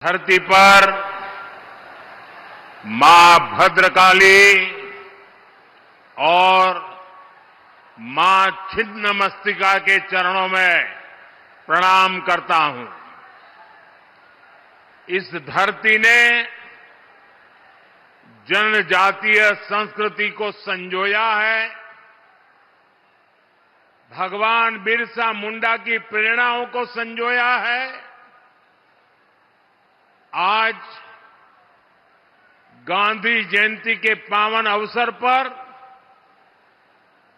धरती पर मां भद्रकाली और मां छिन्नमस्तिका के चरणों में प्रणाम करता हूं। इस धरती ने जनजातीय संस्कृति को संजोया है। भगवान बिरसा मुंडा की प्रेरणाओं को संजोया है। आज गांधी जयंती के पावन अवसर पर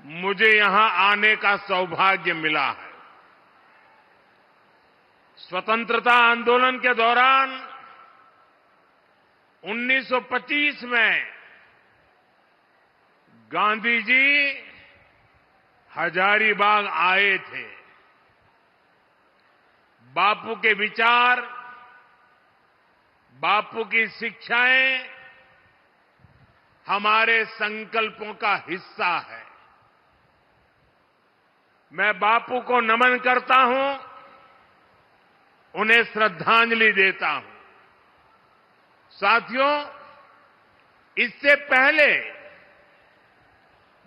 मुझे यहां आने का सौभाग्य मिला है। स्वतंत्रता आंदोलन के दौरान 1925 में गांधी जी हजारीबाग आए थे। बापू के विचार, बापू की शिक्षाएं हमारे संकल्पों का हिस्सा है। मैं बापू को नमन करता हूं, उन्हें श्रद्धांजलि देता हूं। साथियों, इससे पहले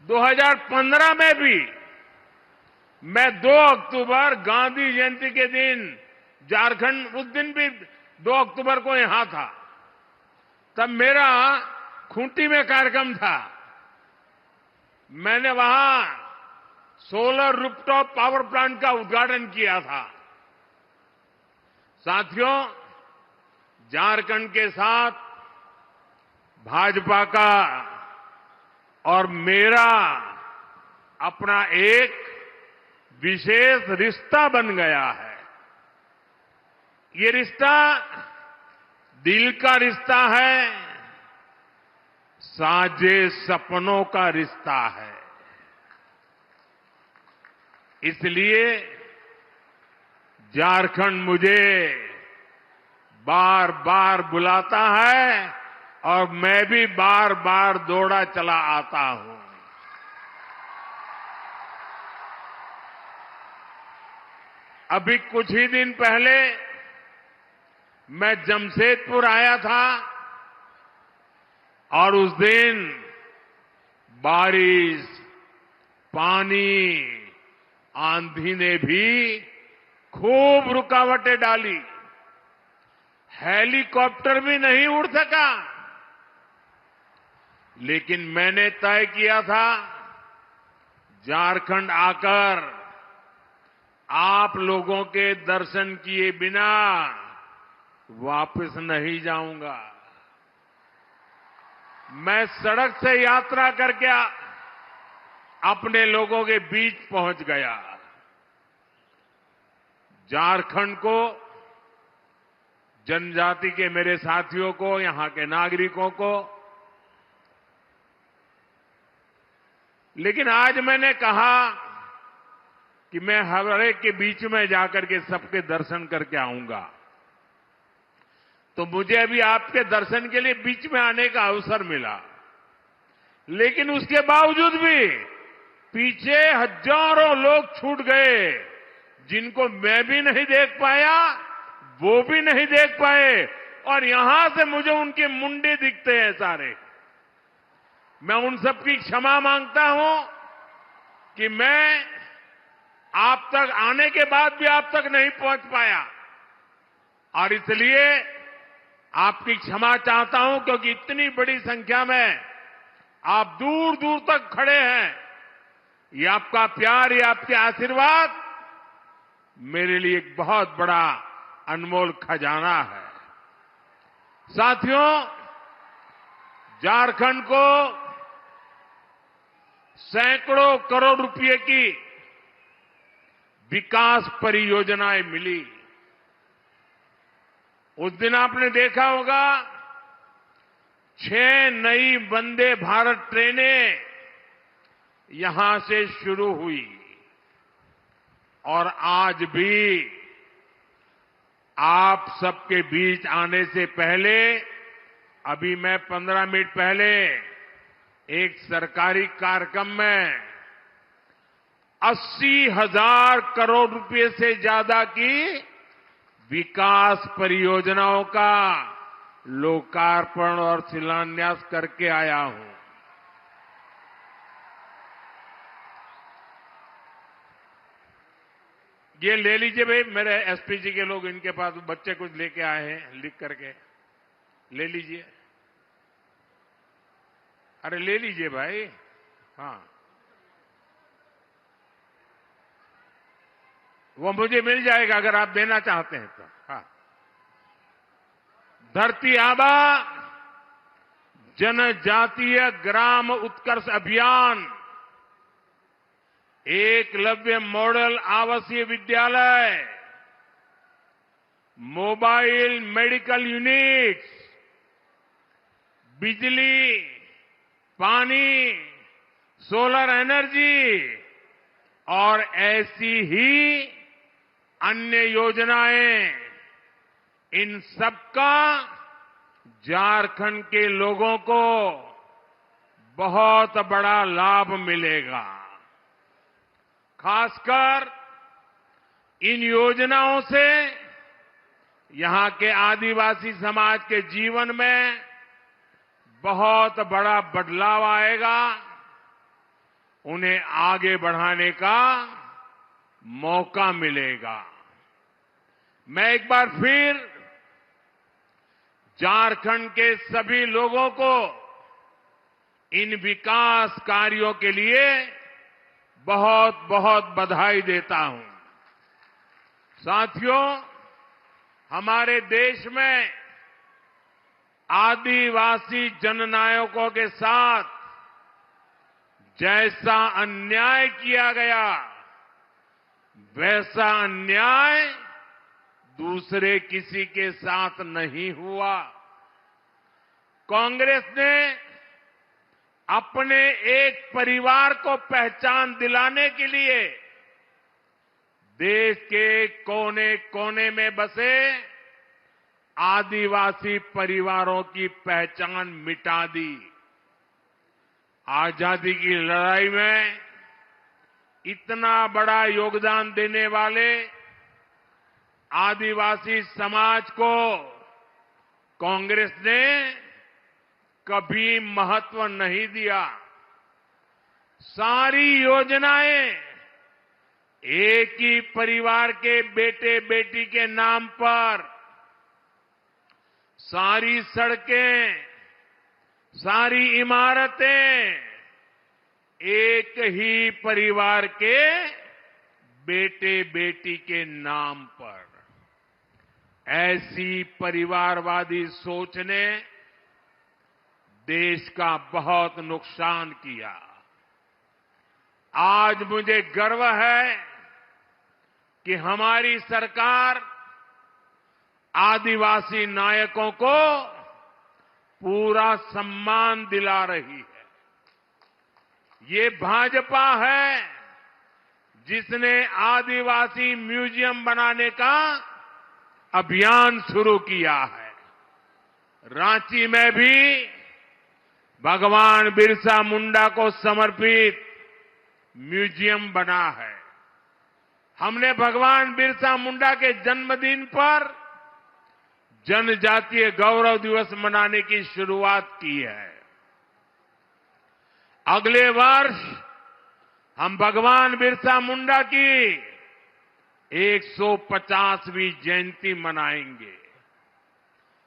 2015 में भी मैं 2 अक्टूबर गांधी जयंती के दिन झारखंड, उस दिन भी 2 अक्टूबर को यहां था। तब मेरा खूंटी में कार्यक्रम था। मैंने वहां सोलर रूफटॉप पावर प्लांट का उद्घाटन किया था। साथियों, झारखंड के साथ भाजपा का और मेरा अपना एक विशेष रिश्ता बन गया है। ये रिश्ता दिल का रिश्ता है, साझे सपनों का रिश्ता है। इसलिए झारखंड मुझे बार बार बुलाता है और मैं भी बार बार दौड़ा चला आता हूं। अभी कुछ ही दिन पहले मैं जमशेदपुर आया था और उस दिन बारिश, पानी, आंधी ने भी खूब रुकावटें डाली। हेलीकॉप्टर भी नहीं उड़ सका। लेकिन मैंने तय किया था, झारखंड आकर आप लोगों के दर्शन किए बिना वापस नहीं जाऊंगा। मैं सड़क से यात्रा करके अपने लोगों के बीच पहुंच गया। झारखंड को, जनजाति के मेरे साथियों को, यहां के नागरिकों को, लेकिन आज मैंने कहा कि मैं हर एक के बीच में जाकर के सबके दर्शन करके आऊंगा। तो मुझे अभी आपके दर्शन के लिए बीच में आने का अवसर मिला। लेकिन उसके बावजूद भी पीछे हजारों लोग छूट गए, जिनको मैं भी नहीं देख पाया, वो भी नहीं देख पाए, और यहां से मुझे उनके मुंडे दिखते हैं सारे। मैं उन सबकी क्षमा मांगता हूं कि मैं आप तक आने के बाद भी आप तक नहीं पहुंच पाया, और इसलिए आपकी क्षमा चाहता हूं, क्योंकि इतनी बड़ी संख्या में आप दूर दूर तक खड़े हैं। ये आपका प्यार, ये आपके आशीर्वाद मेरे लिए एक बहुत बड़ा अनमोल खजाना है। साथियों, झारखंड को सैकड़ों करोड़ रुपए की विकास परियोजनाएं मिली। उस दिन आपने देखा होगा 6 नई वंदे भारत ट्रेनें यहां से शुरू हुई, और आज भी आप सबके बीच आने से पहले, अभी मैं 15 मिनट पहले एक सरकारी कार्यक्रम में 80,000 करोड़ रुपए से ज्यादा की विकास परियोजनाओं का लोकार्पण और शिलान्यास करके आया हूं। ये ले लीजिए भाई, मेरे एसपीजी के लोग, इनके पास बच्चे कुछ लेके आए हैं लिख करके, ले लीजिए। अरे ले लीजिए भाई। हाँ, वो मुझे मिल जाएगा अगर आप देना चाहते हैं तो। हाँ, धरती आबा जनजातीय ग्राम उत्कर्ष अभियान, एकलव्य मॉडल आवासीय विद्यालय, मोबाइल मेडिकल यूनिट्स, बिजली, पानी, सोलर एनर्जी और ऐसी ही अन्य योजनाएं, इन सबका झारखंड के लोगों को बहुत बड़ा लाभ मिलेगा। खासकर इन योजनाओं से यहां के आदिवासी समाज के जीवन में बहुत बड़ा बदलाव आएगा, उन्हें आगे बढ़ाने का मौका मिलेगा। मैं एक बार फिर झारखंड के सभी लोगों को इन विकास कार्यों के लिए बहुत बहुत बधाई देता हूं। साथियों, हमारे देश में आदिवासी जननायकों के साथ जैसा अन्याय किया गया, वैसा अन्याय दूसरे किसी के साथ नहीं हुआ। कांग्रेस ने अपने एक परिवार को पहचान दिलाने के लिए देश के कोने कोने में बसे आदिवासी परिवारों की पहचान मिटा दी। आजादी की लड़ाई में इतना बड़ा योगदान देने वाले आदिवासी समाज को कांग्रेस ने कभी महत्व नहीं दिया। सारी योजनाएं एक ही परिवार के बेटे बेटी के नाम पर, सारी सड़कें, सारी इमारतें एक ही परिवार के बेटे बेटी के नाम पर। ऐसी परिवारवादी सोच ने देश का बहुत नुकसान किया। आज मुझे गर्व है कि हमारी सरकार आदिवासी नायकों को पूरा सम्मान दिला रही है। ये भाजपा है जिसने आदिवासी म्यूजियम बनाने का अभियान शुरू किया है। रांची में भी भगवान बिरसा मुंडा को समर्पित म्यूजियम बना है। हमने भगवान बिरसा मुंडा के जन्मदिन पर जनजातीय गौरव दिवस मनाने की शुरुआत की है। अगले वर्ष हम भगवान बिरसा मुंडा की 150वीं जयंती मनाएंगे।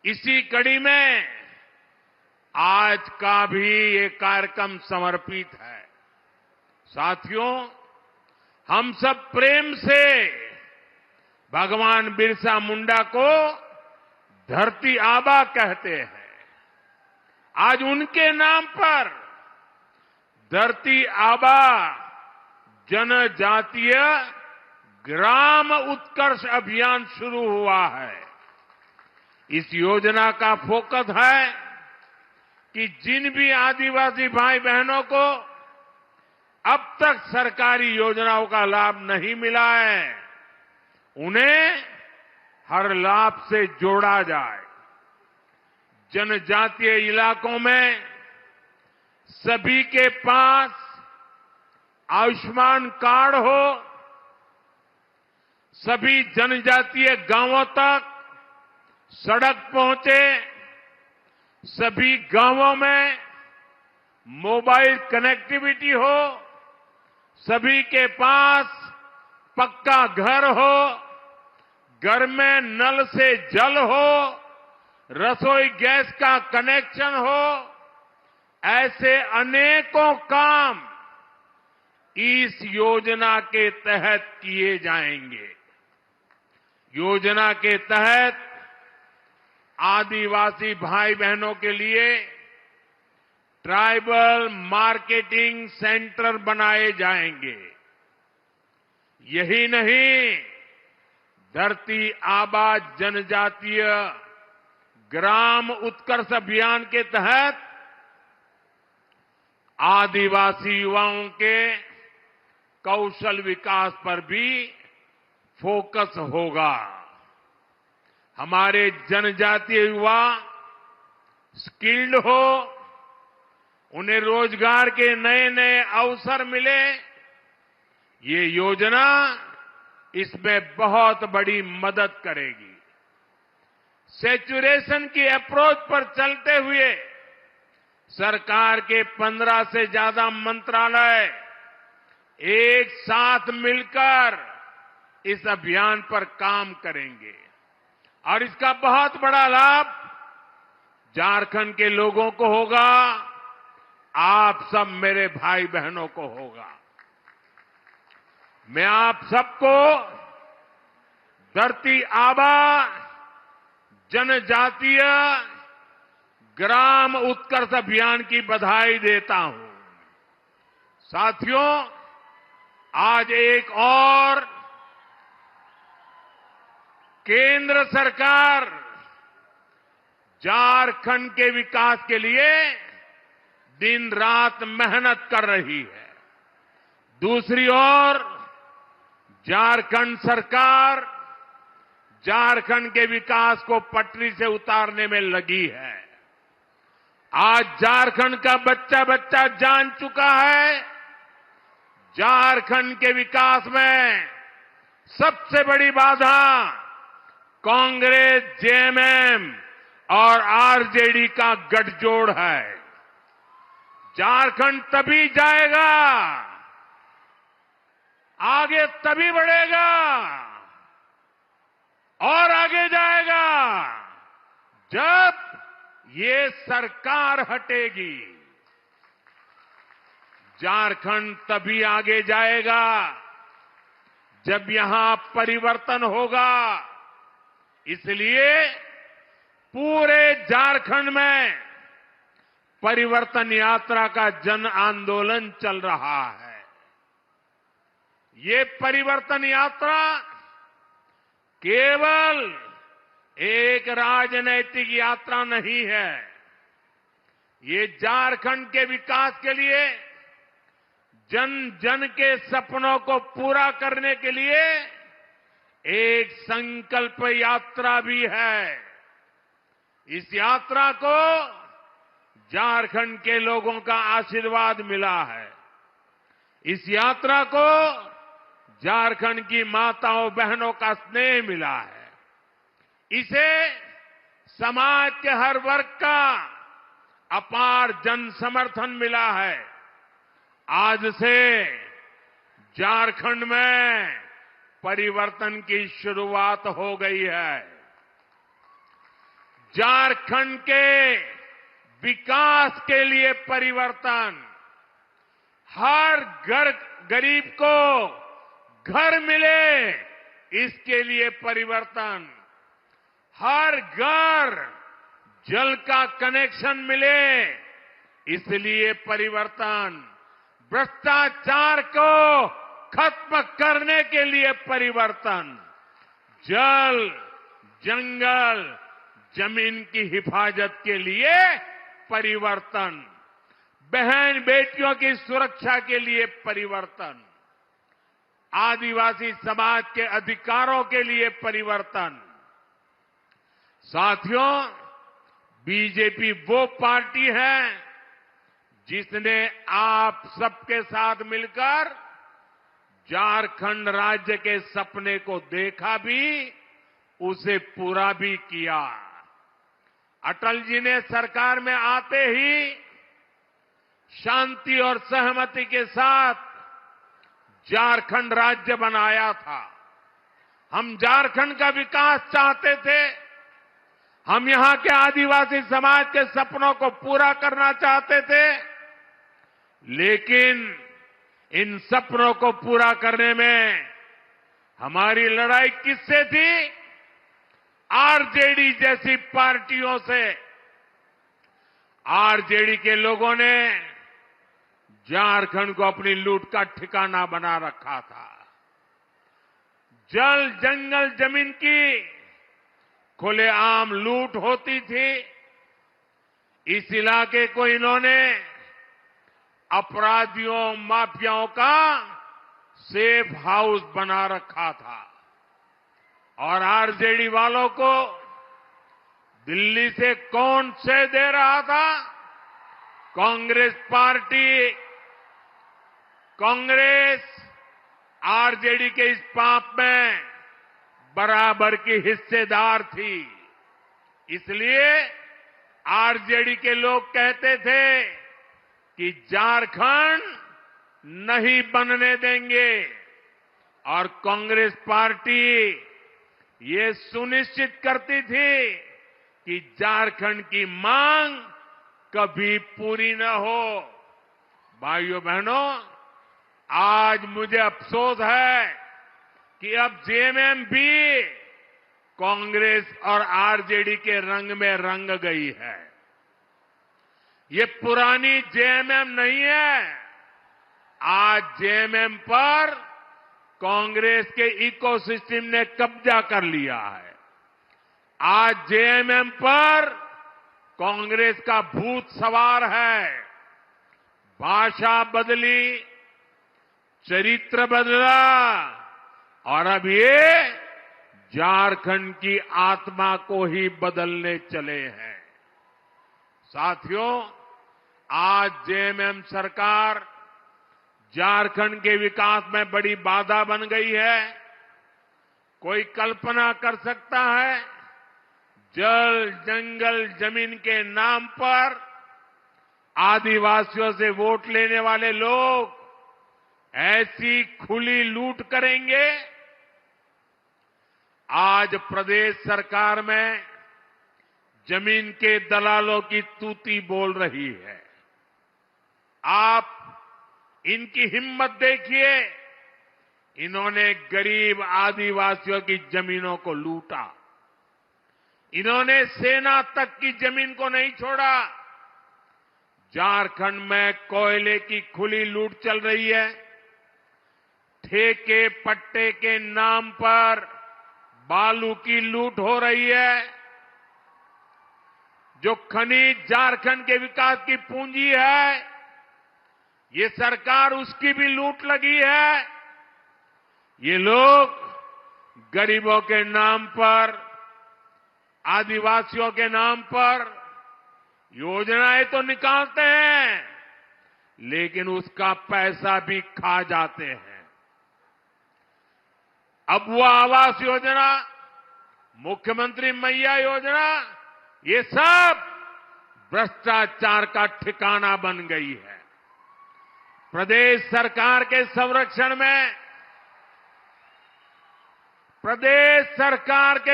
इसी कड़ी में आज का भी ये कार्यक्रम समर्पित है। साथियों, हम सब प्रेम से भगवान बिरसा मुंडा को धरती आबा कहते हैं। आज उनके नाम पर धरती आबा जनजातीय ग्राम उत्कर्ष अभियान शुरू हुआ है। इस योजना का फोकस है कि जिन भी आदिवासी भाई बहनों को अब तक सरकारी योजनाओं का लाभ नहीं मिला है, उन्हें हर लाभ से जोड़ा जाए। जनजातीय इलाकों में सभी के पास आयुष्मान कार्ड हो, सभी जनजातीय गांवों तक सड़क पहुंचे, सभी गांवों में मोबाइल कनेक्टिविटी हो, सभी के पास पक्का घर हो, घर में नल से जल हो, रसोई गैस का कनेक्शन हो, ऐसे अनेकों काम इस योजना के तहत किए जाएंगे। योजना के तहत आदिवासी भाई बहनों के लिए ट्राइबल मार्केटिंग सेंटर बनाए जाएंगे। यही नहीं, धरती आबा जनजातीय ग्राम उत्कर्ष अभियान के तहत आदिवासी युवाओं के कौशल विकास पर भी फोकस होगा। हमारे जनजातीय युवा स्किल्ड हो, उन्हें रोजगार के नए नए अवसर मिले, ये योजना इसमें बहुत बड़ी मदद करेगी। सैचुरेशन की अप्रोच पर चलते हुए सरकार के 15 से ज्यादा मंत्रालय एक साथ मिलकर इस अभियान पर काम करेंगे और इसका बहुत बड़ा लाभ झारखंड के लोगों को होगा, आप सब मेरे भाई बहनों को होगा। मैं आप सबको धरती आबा जनजातीय ग्राम उत्कर्ष अभियान की बधाई देता हूं। साथियों, आज एक और केंद्र सरकार झारखंड के विकास के लिए दिन रात मेहनत कर रही है। दूसरी ओर झारखंड सरकार झारखंड के विकास को पटरी से उतारने में लगी है। आज झारखंड का बच्चा बच्चा जान चुका है, झारखंड के विकास में सबसे बड़ी बाधा कांग्रेस, जेएमएम और आरजेडी का गठजोड़ है। झारखंड तभी जाएगा, आगे तभी बढ़ेगा और आगे जाएगा जब ये सरकार हटेगी। झारखंड तभी आगे जाएगा जब यहां परिवर्तन होगा। इसलिए पूरे झारखंड में परिवर्तन यात्रा का जन आंदोलन चल रहा है। ये परिवर्तन यात्रा केवल एक राजनैतिक यात्रा नहीं है, ये झारखंड के विकास के लिए, जन जन के सपनों को पूरा करने के लिए एक संकल्प यात्रा भी है। इस यात्रा को झारखंड के लोगों का आशीर्वाद मिला है। इस यात्रा को झारखंड की माताओं बहनों का स्नेह मिला है। इसे समाज के हर वर्ग का अपार जन समर्थन मिला है। आज से झारखंड में परिवर्तन की शुरुआत हो गई है। झारखंड के विकास के लिए परिवर्तन, हर गरीब को घर मिले इसके लिए परिवर्तन, हर घर जल का कनेक्शन मिले इसलिए परिवर्तन, भ्रष्टाचार को खत्म करने के लिए परिवर्तन, जल, जंगल, जमीन की हिफाजत के लिए परिवर्तन, बहन बेटियों की सुरक्षा के लिए परिवर्तन, आदिवासी समाज के अधिकारों के लिए परिवर्तन। साथियों, बीजेपी वो पार्टी है जिसने आप सबके साथ मिलकर झारखंड राज्य के सपने को देखा भी, उसे पूरा भी किया। अटल जी ने सरकार में आते ही शांति और सहमति के साथ झारखंड राज्य बनाया था। हम झारखंड का विकास चाहते थे। हम यहां के आदिवासी समाज के सपनों को पूरा करना चाहते थे। लेकिन इन सपनों को पूरा करने में हमारी लड़ाई किससे थी? आरजेडी जैसी पार्टियों से। आरजेडी के लोगों ने झारखंड को अपनी लूट का ठिकाना बना रखा था। जल, जंगल, जमीन की खुलेआम लूट होती थी। इस इलाके को इन्होंने अपराधियों, माफियाओं का सेफ हाउस बना रखा था। और आरजेडी वालों को दिल्ली से कौन से दे रहा था? कांग्रेस पार्टी। कांग्रेस आरजेडी के इस पाप में बराबर की हिस्सेदार थी। इसलिए आरजेडी के लोग कहते थे कि झारखंड नहीं बनने देंगे। और कांग्रेस पार्टी ये सुनिश्चित करती थी कि झारखंड की मांग कभी पूरी न हो। भाइयों बहनों, आज मुझे अफसोस है कि अब जेएमएम भी कांग्रेस और आरजेडी के रंग में रंग गई है। ये पुरानी जेएमएम नहीं है। आज जेएमएम पर कांग्रेस के इकोसिस्टम ने कब्जा कर लिया है। आज जेएमएम पर कांग्रेस का भूत सवार है। भाषा बदली, चरित्र बदला और अब ये झारखंड की आत्मा को ही बदलने चले हैं। साथियों, आज जेएमएम सरकार झारखंड के विकास में बड़ी बाधा बन गई है। कोई कल्पना कर सकता है, जल, जंगल, जमीन के नाम पर आदिवासियों से वोट लेने वाले लोग ऐसी खुली लूट करेंगे? आज प्रदेश सरकार में जमीन के दलालों की तूती बोल रही है। आप इनकी हिम्मत देखिए। इन्होंने गरीब आदिवासियों की जमीनों को लूटा। इन्होंने सेना तक की जमीन को नहीं छोड़ा। झारखंड में कोयले की खुली लूट चल रही है। ठेके पट्टे के नाम पर बालू की लूट हो रही है। जो खनिज झारखंड के विकास की पूंजी है, ये सरकार उसकी भी लूट लगी है। ये लोग गरीबों के नाम पर, आदिवासियों के नाम पर योजनाएं तो निकालते हैं, लेकिन उसका पैसा भी खा जाते हैं। अब वो आवास योजना, मुख्यमंत्री मैया योजना, ये सब भ्रष्टाचार का ठिकाना बन गई है। प्रदेश सरकार के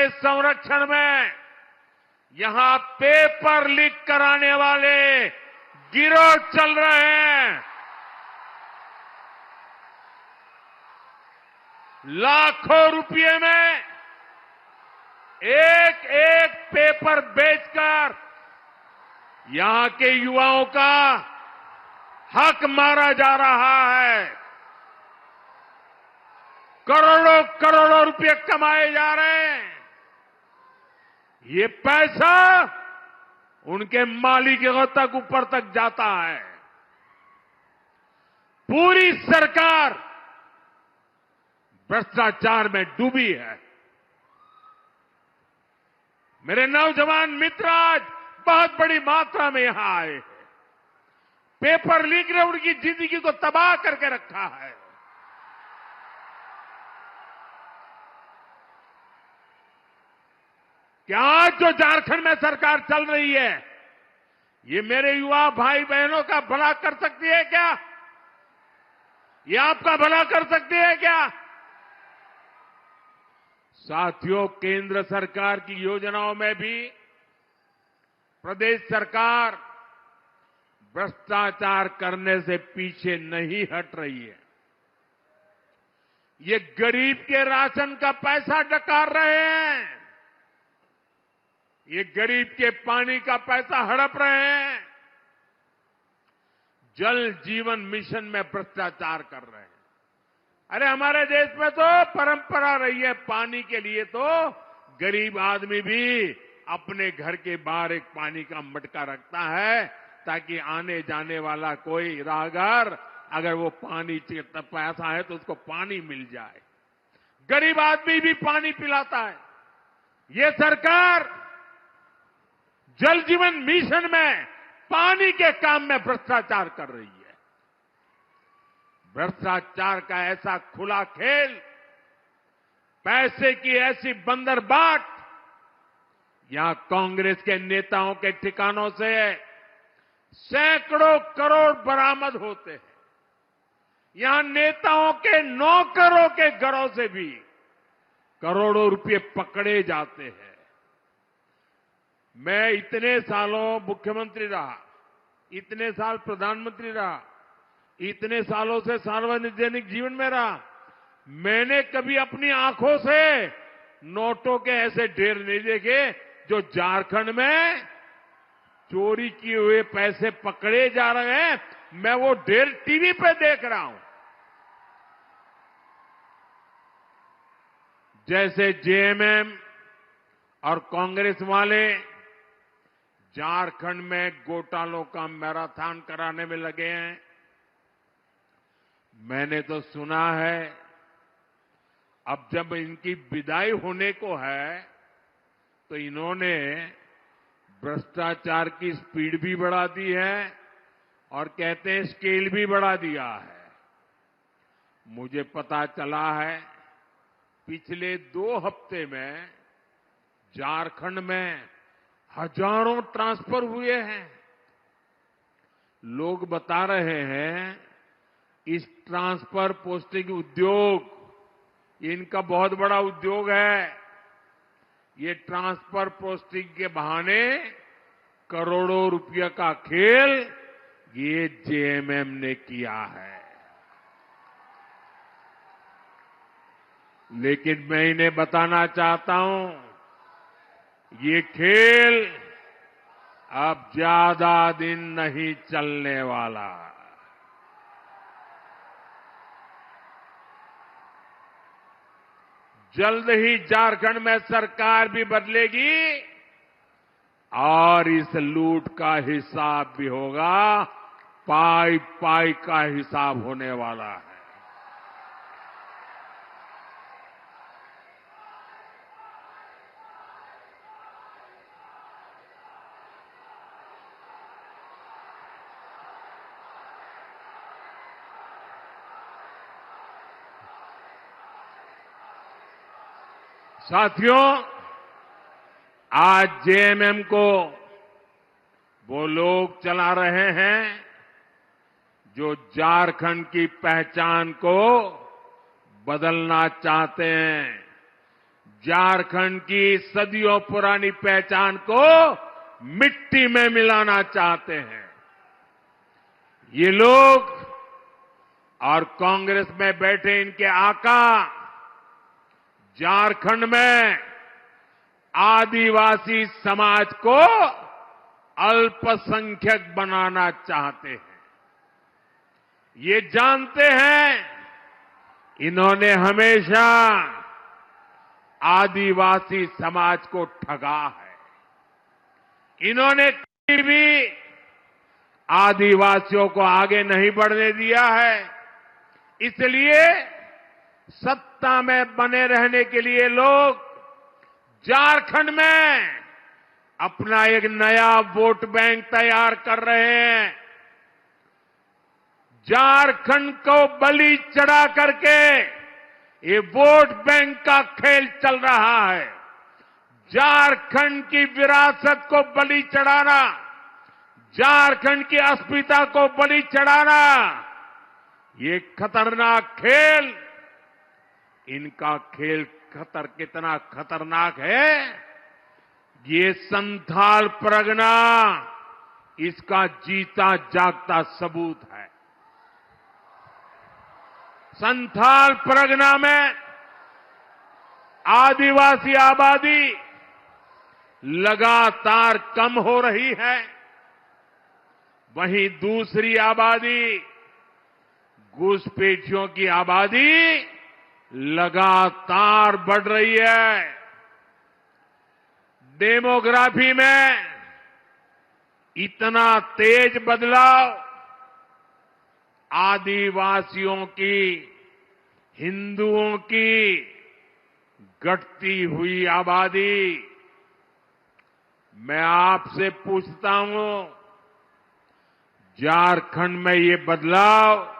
संरक्षण में, यहां पेपर लीक कराने वाले गिरोह चल रहे हैं। लाखों रुपए में एक एक पेपर बेचकर यहां के युवाओं का हक मारा जा रहा है। करोड़ों करोड़ों रुपए कमाए जा रहे हैं। ये पैसा उनके मालिकों तक, ऊपर तक जाता है। पूरी सरकार भ्रष्टाचार में डूबी है। मेरे नौजवान मित्र आज बहुत बड़ी मात्रा में यहां आए हैं। पेपर लीक ने उनकी जिंदगी को तबाह करके रखा है। कि आज जो झारखंड में सरकार चल रही है, ये मेरे युवा भाई बहनों का भला कर सकती है क्या? ये आपका भला कर सकती है क्या? साथियों, केंद्र सरकार की योजनाओं में भी प्रदेश सरकार भ्रष्टाचार करने से पीछे नहीं हट रही है। ये गरीब के राशन का पैसा डकार रहे हैं, ये गरीब के पानी का पैसा हड़प रहे हैं, जल जीवन मिशन में भ्रष्टाचार कर रहे हैं। अरे हमारे देश में तो परंपरा रही है, पानी के लिए तो गरीब आदमी भी अपने घर के बाहर एक पानी का मटका रखता है, ताकि आने जाने वाला कोई राहगीर अगर वो पानी प्यासा है तो उसको पानी मिल जाए। गरीब आदमी भी पानी पिलाता है। ये सरकार जल जीवन मिशन में पानी के काम में भ्रष्टाचार कर रही है। भ्रष्टाचार का ऐसा खुला खेल, पैसे की ऐसी बंदरबाट, यहां कांग्रेस के नेताओं के ठिकानों से सैकड़ों करोड़ बरामद होते हैं। यहां नेताओं के नौकरों के घरों से भी करोड़ों रुपए पकड़े जाते हैं। मैं इतने सालों मुख्यमंत्री रहा, इतने साल प्रधानमंत्री रहा, इतने सालों से सार्वजनिक जीवन में रहा, मैंने कभी अपनी आंखों से नोटों के ऐसे ढेर नहीं देखे जो झारखंड में चोरी किए हुए पैसे पकड़े जा रहे हैं। मैं वो ढेर टीवी पे देख रहा हूं। जैसे जेएमएम और कांग्रेस वाले झारखंड में घोटालों का मैराथन कराने में लगे हैं। मैंने तो सुना है अब जब इनकी विदाई होने को है तो इन्होंने भ्रष्टाचार की स्पीड भी बढ़ा दी है और कहते हैं स्केल भी बढ़ा दिया है। मुझे पता चला है पिछले 2 हफ्ते में झारखंड में हजारों ट्रांसफर हुए हैं। लोग बता रहे हैं इस ट्रांसफर पोस्टिंग उद्योग इनका बहुत बड़ा उद्योग है। ये ट्रांसफर पोस्टिंग के बहाने करोड़ों रुपये का खेल ये जेएमएम ने किया है। लेकिन मैं इन्हें बताना चाहता हूं, ये खेल अब ज्यादा दिन नहीं चलने वाला। जल्द ही झारखंड में सरकार भी बदलेगी और इस लूट का हिसाब भी होगा। पाई पाई का हिसाब होने वाला है। साथियों, आज जेएमएम को वो लोग चला रहे हैं जो झारखंड की पहचान को बदलना चाहते हैं। झारखंड की सदियों पुरानी पहचान को मिट्टी में मिलाना चाहते हैं। ये लोग और कांग्रेस में बैठे इनके आका झारखंड में आदिवासी समाज को अल्पसंख्यक बनाना चाहते हैं। ये जानते हैं इन्होंने हमेशा आदिवासी समाज को ठगा है। इन्होंने कभी भी आदिवासियों को आगे नहीं बढ़ने दिया है। इसलिए सत्ता में बने रहने के लिए लोग झारखंड में अपना एक नया वोट बैंक तैयार कर रहे हैं। झारखंड को बलि चढ़ा करके ये वोट बैंक का खेल चल रहा है। झारखंड की विरासत को बलि चढ़ाना, झारखंड की अस्मिता को बलि चढ़ाना, ये खतरनाक खेल, इनका खेल कितना खतरनाक है, ये संथाल परगना इसका जीता जागता सबूत है। संथाल परगना में आदिवासी आबादी लगातार कम हो रही है, वहीं दूसरी आबादी, घुसपैठियों की आबादी लगातार बढ़ रही है। डेमोग्राफी में इतना तेज बदलाव आदिवासियों की, हिंदुओं की घटती हुई आबादी, मैं आपसे पूछता हूं, झारखंड में ये बदलाव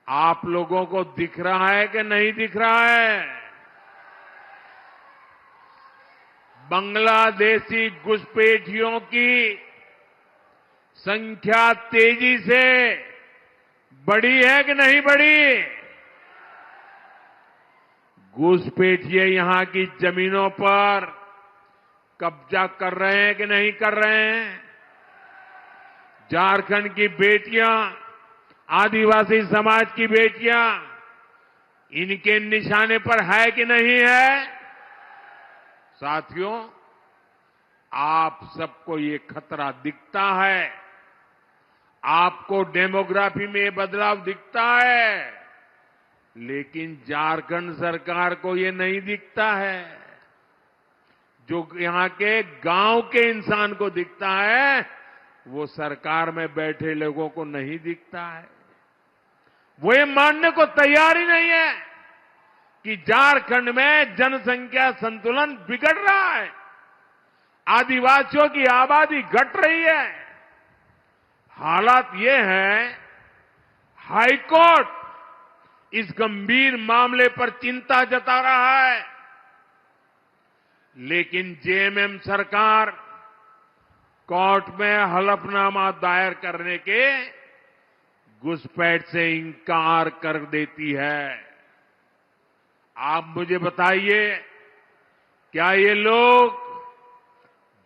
आप लोगों को दिख रहा है कि नहीं दिख रहा है? बांग्लादेशी घुसपैठियों की संख्या तेजी से बढ़ी है कि नहीं बढ़ी? घुसपैठिए यहां की जमीनों पर कब्जा कर रहे हैं कि नहीं कर रहे हैं? झारखंड की बेटियां, आदिवासी समाज की बेटियां इनके निशाने पर है कि नहीं है? साथियों, आप सबको ये खतरा दिखता है, आपको डेमोग्राफी में ये बदलाव दिखता है, लेकिन झारखंड सरकार को ये नहीं दिखता है। जो यहां के गांव के इंसान को दिखता है, वो सरकार में बैठे लोगों को नहीं दिखता है। वो ये मानने को तैयार ही नहीं है कि झारखंड में जनसंख्या संतुलन बिगड़ रहा है, आदिवासियों की आबादी घट रही है। हालात ये है, हाईकोर्ट इस गंभीर मामले पर चिंता जता रहा है, लेकिन जेएमएम सरकार कोर्ट में हलफनामा दायर करने के घुसपैठ से इंकार कर देती है। आप मुझे बताइए, क्या ये लोग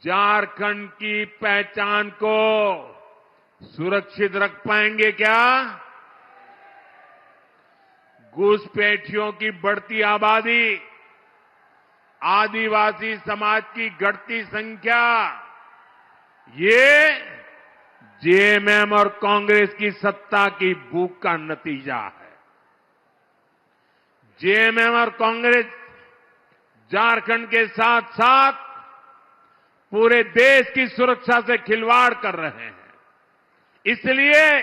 झारखंड की पहचान को सुरक्षित रख पाएंगे क्या? घुसपैठियों की बढ़ती आबादी, आदिवासी समाज की घटती संख्या, ये जेएमएम और कांग्रेस की सत्ता की भूख का नतीजा है। जेएमएम और कांग्रेस झारखंड के साथ साथ पूरे देश की सुरक्षा से खिलवाड़ कर रहे हैं। इसलिए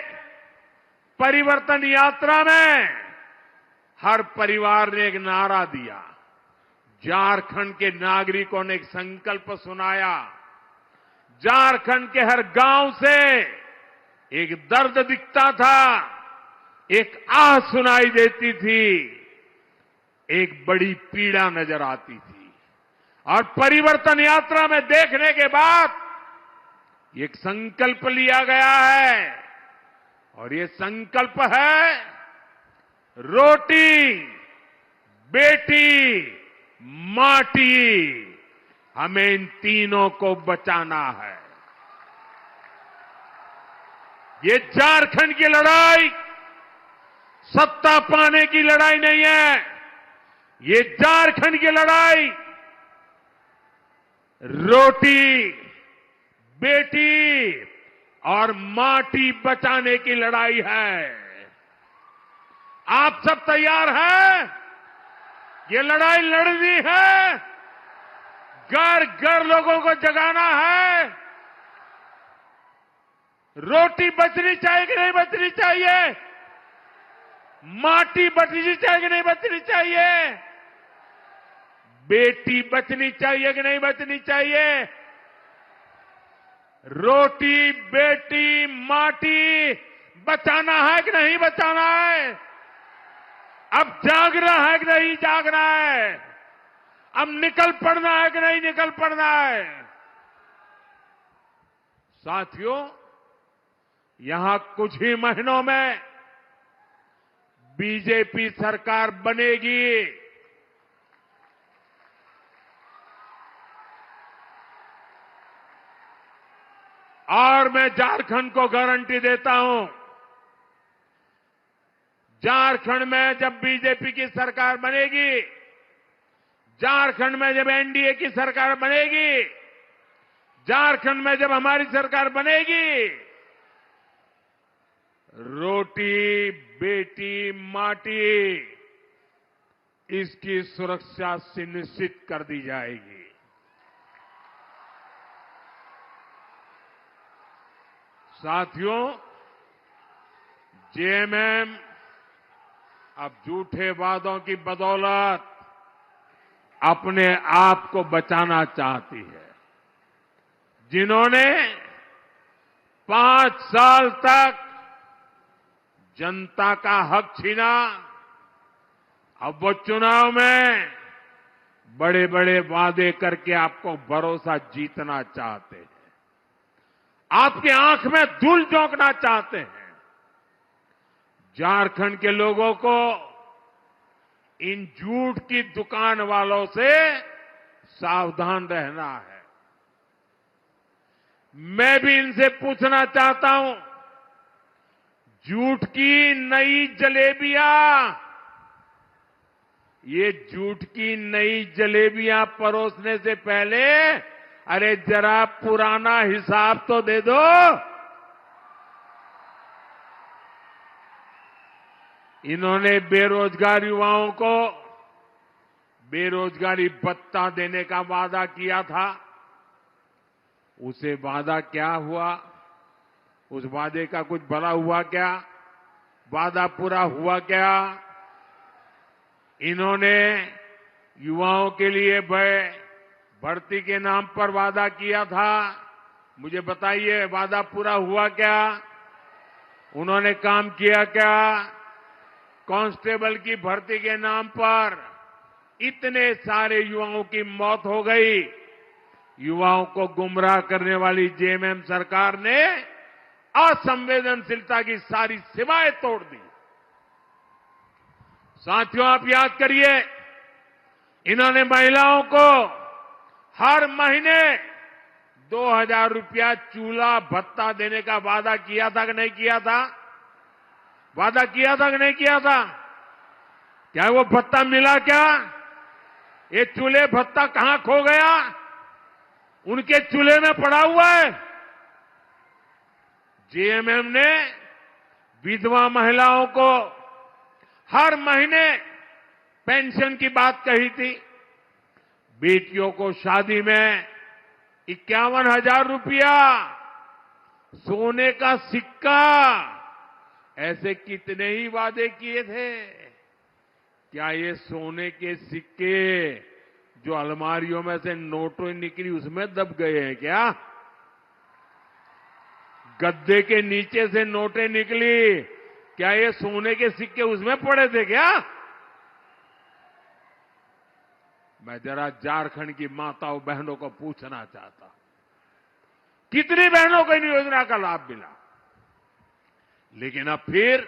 परिवर्तन यात्रा में हर परिवार ने एक नारा दिया, झारखंड के नागरिकों ने एक संकल्प सुनाया, झारखंड के हर गांव से एक दर्द दिखता था, एक आह सुनाई देती थी, एक बड़ी पीड़ा नजर आती थी। और परिवर्तन यात्रा में देखने के बाद एक संकल्प लिया गया है, और ये संकल्प है, रोटी, बेटी, माटी, हमें इन तीनों को बचाना है। ये झारखंड की लड़ाई सत्ता पाने की लड़ाई नहीं है, ये झारखंड की लड़ाई रोटी, बेटी और माटी बचाने की लड़ाई है। आप सब तैयार हैं? ये लड़ाई लड़नी है, घर घर लोगों को जगाना है। रोटी बचनी चाहिए कि नहीं बचनी चाहिए? माटी बचनी चाहिए कि नहीं बचनी चाहिए? बेटी बचनी चाहिए कि नहीं बचनी चाहिए? रोटी, बेटी, माटी बचाना है कि नहीं बचाना है? अब जागना है कि नहीं जागना है? अब निकल पड़ना है कि नहीं निकल पड़ना है? साथियों, यहां कुछ ही महीनों में बीजेपी सरकार बनेगी। और मैं झारखंड को गारंटी देता हूं, झारखंड में जब बीजेपी की सरकार बनेगी, झारखंड में जब एनडीए की सरकार बनेगी, झारखंड में जब हमारी सरकार बनेगी, रोटी बेटी माटी इसकी सुरक्षा सुनिश्चित कर दी जाएगी। साथियों, जेएमएम अब झूठे वादों की बदौलत अपने आप को बचाना चाहती है। जिन्होंने 5 साल तक जनता का हक छीना, अब वो चुनाव में बड़े बड़े वादे करके आपको भरोसा जीतना चाहते हैं, आपकी आंख में धूल झोंकना चाहते हैं। झारखंड के लोगों को इन झूठ की दुकान वालों से सावधान रहना है। मैं भी इनसे पूछना चाहता हूं, झूठ की नई जलेबियां, ये झूठ की नई जलेबियां परोसने से पहले अरे जरा पुराना हिसाब तो दे दो। इन्होंने बेरोजगार युवाओं को बेरोजगारी भत्ता देने का वादा किया था, उसे वादा क्या हुआ? उस वादे का कुछ भला हुआ क्या? वादा पूरा हुआ क्या? इन्होंने युवाओं के लिए भर्ती के नाम पर वादा किया था, मुझे बताइए वादा पूरा हुआ क्या? उन्होंने काम किया क्या? कांस्टेबल की भर्ती के नाम पर इतने सारे युवाओं की मौत हो गई। युवाओं को गुमराह करने वाली जेएमएम सरकार ने असंवेदनशीलता की सारी सीमाएं तोड़ दी। साथियों, आप याद करिए, इन्होंने महिलाओं को हर महीने 2000 रुपया चूल्हा भत्ता देने का वादा किया था कि नहीं किया था? वादा किया था कि नहीं किया था? क्या वो भत्ता मिला क्या? ये चूल्हे भत्ता कहां खो गया? उनके चूल्हे में पड़ा हुआ है। जेएमएम ने विधवा महिलाओं को हर महीने पेंशन की बात कही थी। बेटियों को शादी में 51,000 रुपया, सोने का सिक्का, ऐसे कितने ही वादे किए थे। क्या ये सोने के सिक्के जो अलमारियों में से नोटों निकली उसमें दब गए हैं क्या? गद्दे के नीचे से नोटें निकली, क्या ये सोने के सिक्के उसमें पड़े थे क्या? मैं जरा झारखंड की माताओं बहनों को पूछना चाहता हूं, कितनी बहनों को इन योजना का लाभ मिला? लेकिन अब फिर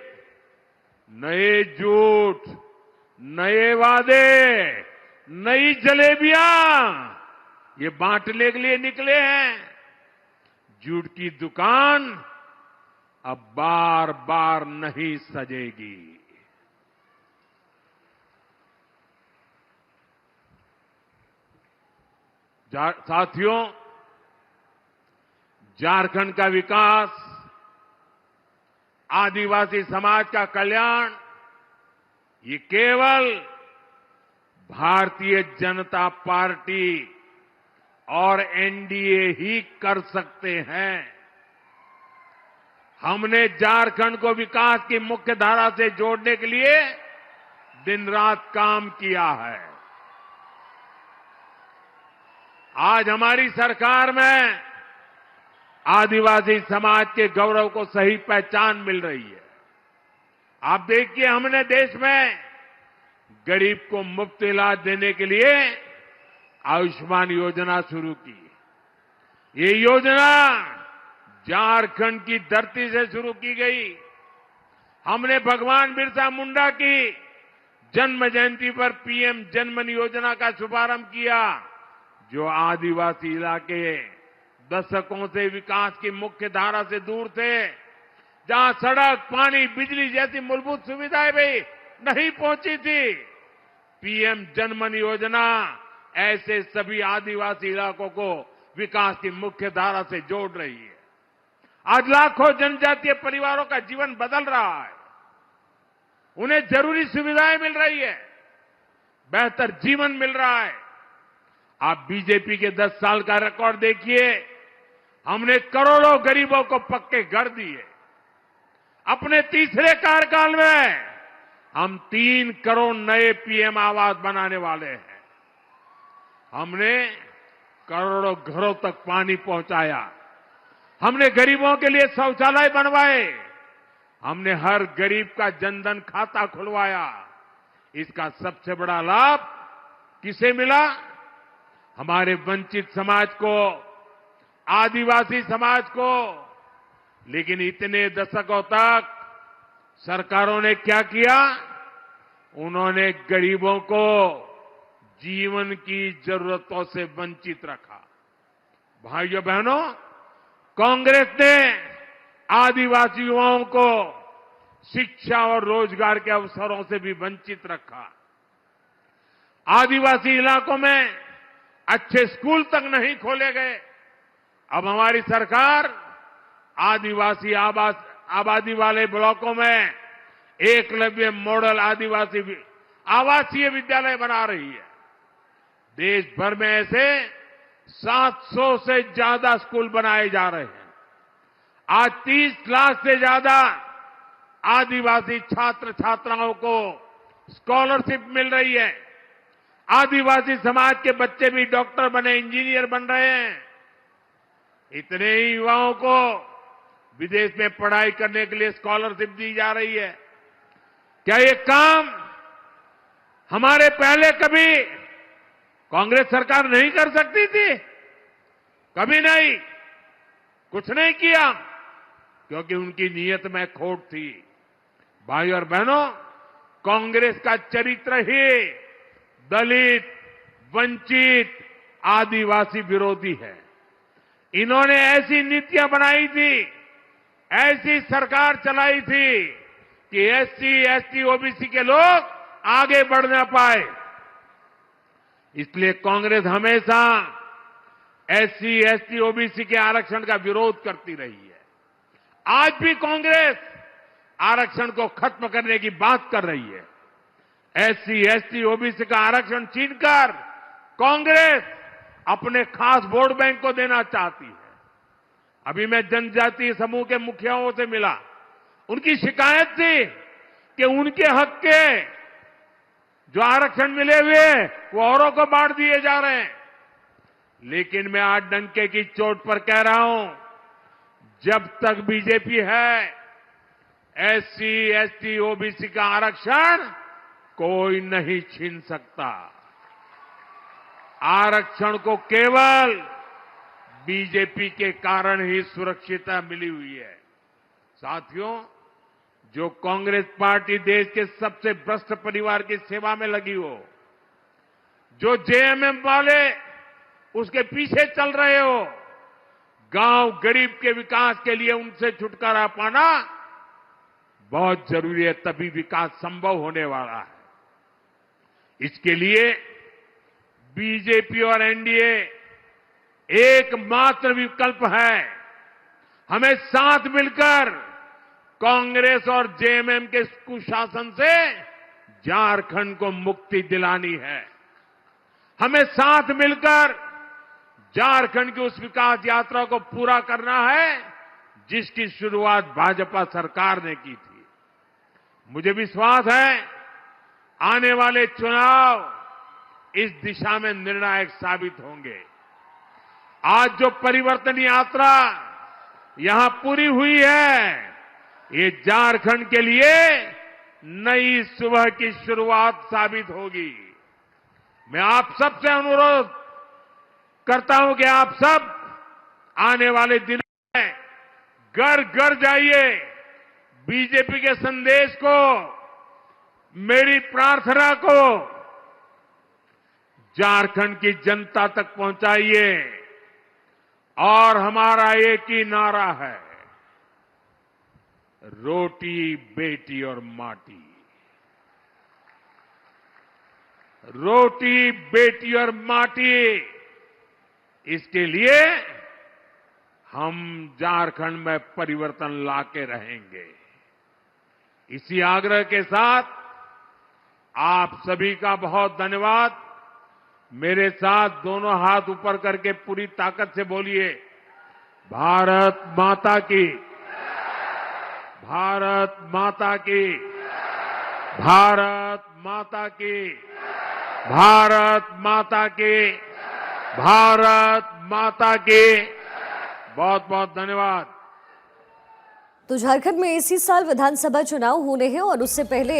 नए झूठ, नए वादे, नई जलेबियां ये बांटने के लिए निकले हैं। झूठ की दुकान अब बार बार नहीं सजेगी। साथियों, झारखंड का विकास, आदिवासी समाज का कल्याण, ये केवल भारतीय जनता पार्टी और एनडीए ही कर सकते हैं। हमने झारखंड को विकास की मुख्य धारा से जोड़ने के लिए दिन रात काम किया है। आज हमारी सरकार में आदिवासी समाज के गौरव को सही पहचान मिल रही है। आप देखिए, हमने देश में गरीब को मुफ्त इलाज देने के लिए आयुष्मान योजना शुरू की। ये योजना झारखंड की धरती से शुरू की गई। हमने भगवान बिरसा मुंडा की जन्म जयंती पर पीएम जनमन योजना का शुभारंभ किया, जो आदिवासी इलाके दशकों से विकास की मुख्य धारा से दूर थे, जहां सड़क, पानी, बिजली जैसी मूलभूत सुविधाएं भी नहीं पहुंची थी। पीएम जनमन योजना ऐसे सभी आदिवासी इलाकों को विकास की मुख्य धारा से जोड़ रही है। आज लाखों जनजातीय परिवारों का जीवन बदल रहा है। उन्हें जरूरी सुविधाएं मिल रही है, बेहतर जीवन मिल रहा है। आप बीजेपी के 10 साल का रिकॉर्ड देखिए। हमने करोड़ों गरीबों को पक्के घर दिए। अपने तीसरे कार्यकाल में हम 3 करोड़ नए पीएम आवास बनाने वाले हैं। हमने करोड़ों घरों तक पानी पहुंचाया। हमने गरीबों के लिए शौचालय बनवाए। हमने हर गरीब का जनधन खाता खुलवाया। इसका सबसे बड़ा लाभ किसे मिला? हमारे वंचित समाज को, आदिवासी समाज को। लेकिन इतने दशकों तक सरकारों ने क्या किया? उन्होंने गरीबों को जीवन की जरूरतों से वंचित रखा। भाइयों बहनों, कांग्रेस ने आदिवासी युवाओं को शिक्षा और रोजगार के अवसरों से भी वंचित रखा। आदिवासी इलाकों में अच्छे स्कूल तक नहीं खोले गए। अब हमारी सरकार आदिवासी आबादी वाले ब्लॉकों में एकलव्य मॉडल आवासीय विद्यालय बना रही है। देश भर में ऐसे 700 से ज्यादा स्कूल बनाए जा रहे हैं। आज 30 लाख से ज्यादा आदिवासी छात्र छात्राओं को स्कॉलरशिप मिल रही है। आदिवासी समाज के बच्चे भी डॉक्टर बने, इंजीनियर बन रहे हैं। इतने ही युवाओं को विदेश में पढ़ाई करने के लिए स्कॉलरशिप दी जा रही है। क्या ये काम हमारे पहले कभी कांग्रेस सरकार नहीं कर सकती थी? कभी नहीं, कुछ नहीं किया, क्योंकि उनकी नीयत में खोट थी। भाई और बहनों, कांग्रेस का चरित्र ही दलित, वंचित, आदिवासी विरोधी है। इन्होंने ऐसी नीतियां बनाई थी, ऐसी सरकार चलाई थी कि एससी, एसटी, ओबीसी के लोग आगे बढ़ ना पाए। इसलिए कांग्रेस हमेशा एससी, एसटी, ओबीसी के आरक्षण का विरोध करती रही है। आज भी कांग्रेस आरक्षण को खत्म करने की बात कर रही है। एससी, एसटी, ओबीसी का आरक्षण छीनकर कांग्रेस अपने खास वोट बैंक को देना चाहती है। अभी मैं जनजातीय समूह के मुखियाओं से मिला। उनकी शिकायत थी कि उनके हक के जो आरक्षण मिले हुए वो औरों को बांट दिए जा रहे हैं। लेकिन मैं आज डंके की चोट पर कह रहा हूं, जब तक बीजेपी है, एससी, एसटी, ओबीसी का आरक्षण कोई नहीं छीन सकता। आरक्षण को केवल बीजेपी के कारण ही सुरक्षितता मिली हुई है। साथियों, जो कांग्रेस पार्टी देश के सबसे भ्रष्ट परिवार की सेवा में लगी हो, जो जेएमएम वाले उसके पीछे चल रहे हो, गांव गरीब के विकास के लिए उनसे छुटकारा पाना बहुत जरूरी है, तभी विकास संभव होने वाला है। इसके लिए बीजेपी और एनडीए एकमात्र विकल्प है। हमें साथ मिलकर कांग्रेस और जेएमएम के कुशासन से झारखंड को मुक्ति दिलानी है। हमें साथ मिलकर झारखंड की उस विकास यात्रा को पूरा करना है जिसकी शुरुआत भाजपा सरकार ने की थी। मुझे विश्वास है आने वाले चुनाव इस दिशा में निर्णायक साबित होंगे। आज जो परिवर्तन यात्रा यहां पूरी हुई है, ये झारखंड के लिए नई सुबह की शुरुआत साबित होगी। मैं आप सबसे अनुरोध करता हूं कि आप सब आने वाले दिनों में घर घर जाइए, बीजेपी के संदेश को, मेरी प्रार्थना को झारखंड की जनता तक पहुंचाइए। और हमारा एक ही नारा है, रोटी बेटी और माटी। रोटी बेटी और माटी, इसके लिए हम झारखंड में परिवर्तन लाके रहेंगे। इसी आग्रह के साथ आप सभी का बहुत धन्यवाद। मेरे साथ दोनों हाथ ऊपर करके पूरी ताकत से बोलिए, भारत माता की, भारत माता की, भारत माता की, भारत माता की, भारत माता की। बहुत बहुत धन्यवाद। तो झारखंड में इसी साल विधानसभा चुनाव होने हैं और उससे पहले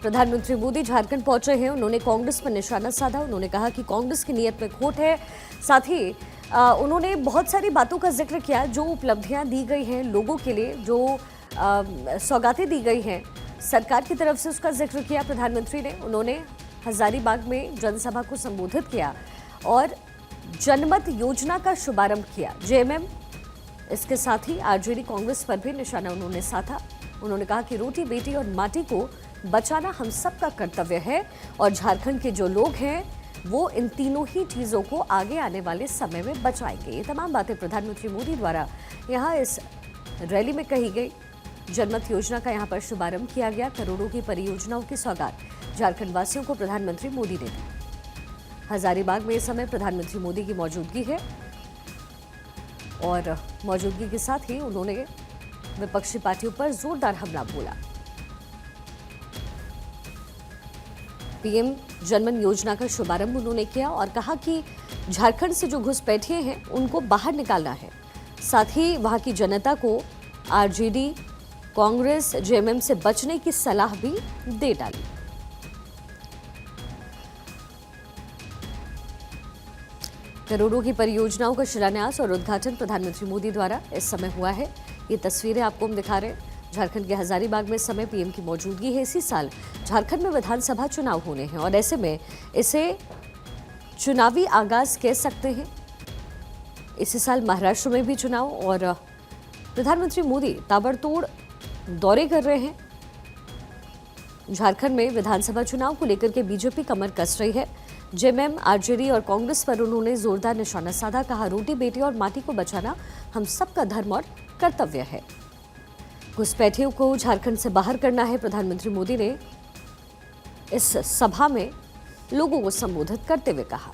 प्रधानमंत्री मोदी झारखंड पहुंचे हैं। उन्होंने कांग्रेस पर निशाना साधा। उन्होंने कहा कि कांग्रेस की नीयत में खोट है। साथ ही उन्होंने बहुत सारी बातों का जिक्र किया, जो उपलब्धियां दी गई हैं लोगों के लिए, जो सौगातें दी गई हैं सरकार की तरफ से, उसका जिक्र किया प्रधानमंत्री ने। उन्होंने हजारीबाग में जनसभा को संबोधित किया और जनमत योजना का शुभारंभ किया। जेएमएम, इसके साथ ही आरजेडी कांग्रेस पर भी निशाना उन्होंने साधा। उन्होंने कहा कि रोटी बेटी और माटी को बचाना हम सबका कर्तव्य है और झारखंड के जो लोग हैं वो इन तीनों ही चीजों को आगे आने वाले समय में बचाएंगे। ये तमाम बातें प्रधानमंत्री मोदी द्वारा यहाँ इस रैली में कही गई। जनमत योजना का यहाँ पर शुभारंभ किया गया। करोड़ों की परियोजनाओं की सौगात झारखंड वासियों को प्रधानमंत्री मोदी ने दी। हजारीबाग में इस समय प्रधानमंत्री मोदी की मौजूदगी है और मौजूदगी के साथ ही उन्होंने विपक्षी पार्टियों पर जोरदार हमला बोला। पीएम जनमन योजना का शुभारंभ उन्होंने किया और कहा कि झारखंड से जो घुसपैठिए हैं उनको बाहर निकालना है। साथ ही वहां की जनता को आरजेडी, कांग्रेस, जेएमएम से बचने की सलाह भी दे डाली। करोड़ों की परियोजनाओं का शिलान्यास और उद्घाटन प्रधानमंत्री मोदी द्वारा इस समय हुआ है। ये तस्वीरें आपको हम दिखा रहे हैं। झारखंड के हजारीबाग में इस समय पीएम की मौजूदगी है। इसी साल झारखंड में विधानसभा चुनाव होने हैं और ऐसे में इसे चुनावी आगाज कह सकते हैं। इसी साल महाराष्ट्र में भी चुनाव और प्रधानमंत्री मोदी ताबड़तोड़ दौरे कर रहे हैं। झारखंड में विधानसभा चुनाव को लेकर के बीजेपी कमर कस रही है। जेएमएम, आरजेडी और कांग्रेस पर उन्होंने जोरदार निशाना साधा। कहा, रोटी बेटी और माटी को बचाना हम सबका धर्म और कर्तव्य है। घुसपैठियों को झारखंड से बाहर करना है। प्रधानमंत्री मोदी ने इस सभा में लोगों को संबोधित करते हुए कहा।